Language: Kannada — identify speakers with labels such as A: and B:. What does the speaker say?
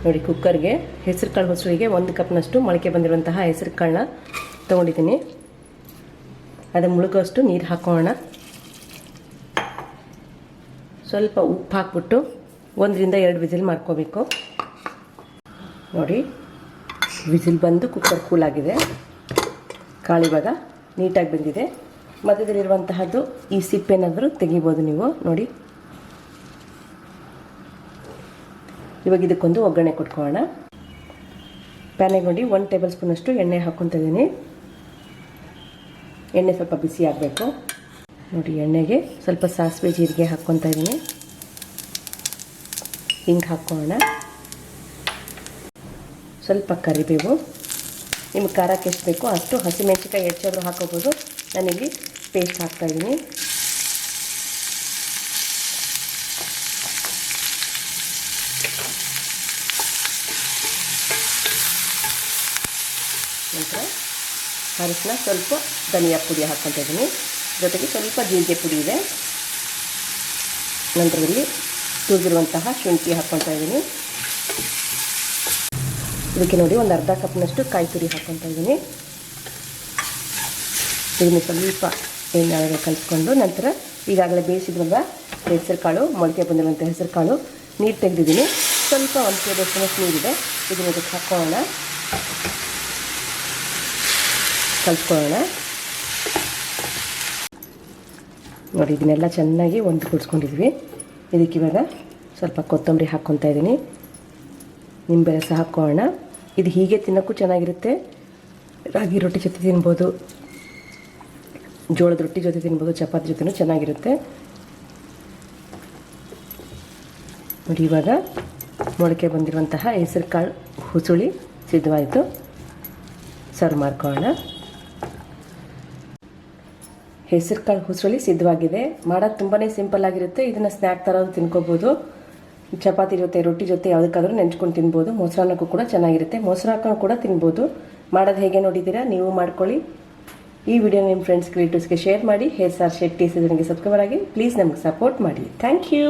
A: ನೋಡಿ, ಕುಕ್ಕರ್ಗೆ ಹೆಸರು ಕಾಳು ಹುಸುಳಿಗೆ 1 ಕಪ್ನಷ್ಟು ಮೊಳಕೆ ಬಂದಿರುವಂತಹ ಹೆಸರು ಕಾಳನ್ನ ತೊಗೊಂಡಿದ್ದೀನಿ. ಅದು ಮುಳುಗೋಷ್ಟು ನೀರು ಹಾಕೋಣ. ಸ್ವಲ್ಪ ಉಪ್ಪು ಹಾಕ್ಬಿಟ್ಟು 1 ರಿಂದ 2 ವಿಸಿಲ್ ಮಾಡ್ಕೋಬೇಕು. ನೋಡಿ, ವಿಸಿಲ್ ಬಂದು ಕುಕ್ಕರ್ ಕೂಲಾಗಿದೆ. ಕಾಳು ಇವಾಗ ನೀಟಾಗಿ ಬಂದಿದೆ. ಮಧ್ಯದಲ್ಲಿರುವಂತಹದ್ದು ಈ ಸಿಪ್ಪೇನಾದರೂ ತೆಗಿಬೋದು ನೀವು. ನೋಡಿ, ಇವಾಗ ಇದಕ್ಕೊಂದು ಒಗ್ಗರಣೆ ಕೊಟ್ಕೊಳ್ಳೋಣ. ಪ್ಯಾನಿಗೆ ನೋಡಿ 1 ಟೇಬಲ್ ಸ್ಪೂನಷ್ಟು ಎಣ್ಣೆ ಹಾಕ್ಕೊತಾ ಇದ್ದೀನಿ. ಎಣ್ಣೆ ಸ್ವಲ್ಪ ಬಿಸಿ ಆಗಬೇಕು. ನೋಡಿ, ಎಣ್ಣೆಗೆ ಸ್ವಲ್ಪ ಸಾಸಿವೆ ಜೀರಿಗೆ ಹಾಕ್ಕೊತಾ ಇದ್ದೀನಿ. ಹಿಂಗೆ ಹಾಕ್ಕೊಳ್ಳೋಣ. ಸ್ವಲ್ಪ ಕರಿಬೇವು, ನಿಮ್ಗೆ ಖಾರಕ್ಕೆ ಎಷ್ಟು ಬೇಕೋ ಅಷ್ಟು. ಹಸಿಮೆಣಸಿನಕಾಯಿ ಹೆಚ್ಚಾದರೂ ಹಾಕೋಬೋದು. ನಾನಿಲ್ಲಿ ಪೇಸ್ಟ್ ಹಾಕ್ತಾಯಿದ್ದೀನಿ. ನಂತರ ಅರಿಶಿನ, ಸ್ವಲ್ಪ ಧನಿಯಾ ಪುಡಿ ಹಾಕ್ಕೊತಾ ಇದ್ದೀನಿ. ಜೊತೆಗೆ ಸ್ವಲ್ಪ ಜೀರಿಗೆ ಪುಡಿ ಇದೆ. ನಂತರದಲ್ಲಿ ತುರಿದಿರುವಂತಹ ಶುಂಠಿ ಹಾಕ್ಕೊತಾ ಇದ್ದೀನಿ. ಇದಕ್ಕೆ ನೋಡಿ ಒಂದು ಅರ್ಧ ಕಪ್ನಷ್ಟು ಕಾಯಿ ತುರಿ ಹಾಕ್ಕೊತಾ ಇದ್ದೀನಿ. ಇದನ್ನು ಸ್ವಲ್ಪ ಎಣ್ಣೆ ಕಲಿಸ್ಕೊಂಡು ನಂತರ ಈಗಾಗಲೇ ಬೇಯಿಸಿದ್ವಲ್ಲ ಹೆಸರು ಕಾಳು, ಮೊಳಕೆ ಬಂದಿರುವಂಥ ಹೆಸರು ಕಾಳು, ನೀರು ತೆಗೆದಿದ್ದೀನಿ. ಸ್ವಲ್ಪ 1 ಟೇಬಲ್ ಸ್ಪೂನಷ್ಟು ನೀರಿದೆ. ಇದನ್ನು ಇದಕ್ಕೆ ಹಾಕ್ಕೊಳ್ಳೋಣ, ಕಲಿಸ್ಕೊಳ್ಳೋಣ. ನೋಡಿ, ಇದನ್ನೆಲ್ಲ ಚೆನ್ನಾಗಿ ಕೂಡಿಸ್ಕೊಂಡಿದ್ವಿ. ಇದಕ್ಕೆ ಇವಾಗ ಸ್ವಲ್ಪ ಕೊತ್ತಂಬರಿ ಹಾಕ್ಕೊತಾ ಇದ್ದೀನಿ. ನಿಂಬೆ ರಸ ಹಾಕ್ಕೊಳ್ಳೋಣ. ಇದು ಹೀಗೆ ತಿನ್ನೋಕ್ಕೂ ಚೆನ್ನಾಗಿರುತ್ತೆ. ರಾಗಿ ರೊಟ್ಟಿ ಜೊತೆ ತಿನ್ಬೋದು, ಜೋಳದ ರೊಟ್ಟಿ ಜೊತೆ ತಿನ್ಬೋದು, ಚಪಾತಿ ಜೊತೆನೂ ಚೆನ್ನಾಗಿರುತ್ತೆ. ನೋಡಿ, ಇವಾಗ ಮೊಳಕೆ ಬಂದಿರುವಂತಹ ಹೆಸರು ಕಾಳು ಹುಸುಳಿ ಸಿದ್ಧವಾಯಿತು. ಸರ್ವ್ ಮಾಡ್ಕೊಳ್ಳೋಣ. ಹೆಸರು ಕಾಳು ಹುಸುಳಿ ಸಿದ್ಧವಾಗಿದೆ. ಮಾಡೋದು ತುಂಬಾ ಸಿಂಪಲ್ ಆಗಿರುತ್ತೆ. ಇದನ್ನು ಸ್ನ್ಯಾಕ್ ಥರ ತಿನ್ಕೋಬೋದು. ಚಪಾತಿ ಜೊತೆ, ರೊಟ್ಟಿ ಜೊತೆ ಯಾವುದಕ್ಕಾದ್ರೂ ನೆಂಚ್ಕೊಂಡು ತಿನ್ಬೋದು. ಮೊಸರನ್ನಕ್ಕೂ ಕೂಡ ಚೆನ್ನಾಗಿರುತ್ತೆ. ಮೊಸರು ಹಾಕೊಂಡು ಕೂಡ ತಿನ್ಬೋದು. ಮಾಡೋದು ಹೇಗೆ ನೋಡಿದ್ದೀರಾ, ನೀವು ಮಾಡ್ಕೊಳ್ಳಿ. ಈ ವಿಡಿಯೋ ನಿಮ್ಮ ಫ್ರೆಂಡ್ಸ್, ರಿಲೇಟಿವ್ಸ್ಗೆ ಶೇರ್ ಮಾಡಿ. SR ಶೆಟ್ಟಿ ಸೀಸನ್ಗೆ ಸಬ್ಸ್ಕ್ರೈಬರ್ ಆಗಿ ಪ್ಲೀಸ್ ನಮಗೆ ಸಪೋರ್ಟ್ ಮಾಡಿ. Thank you.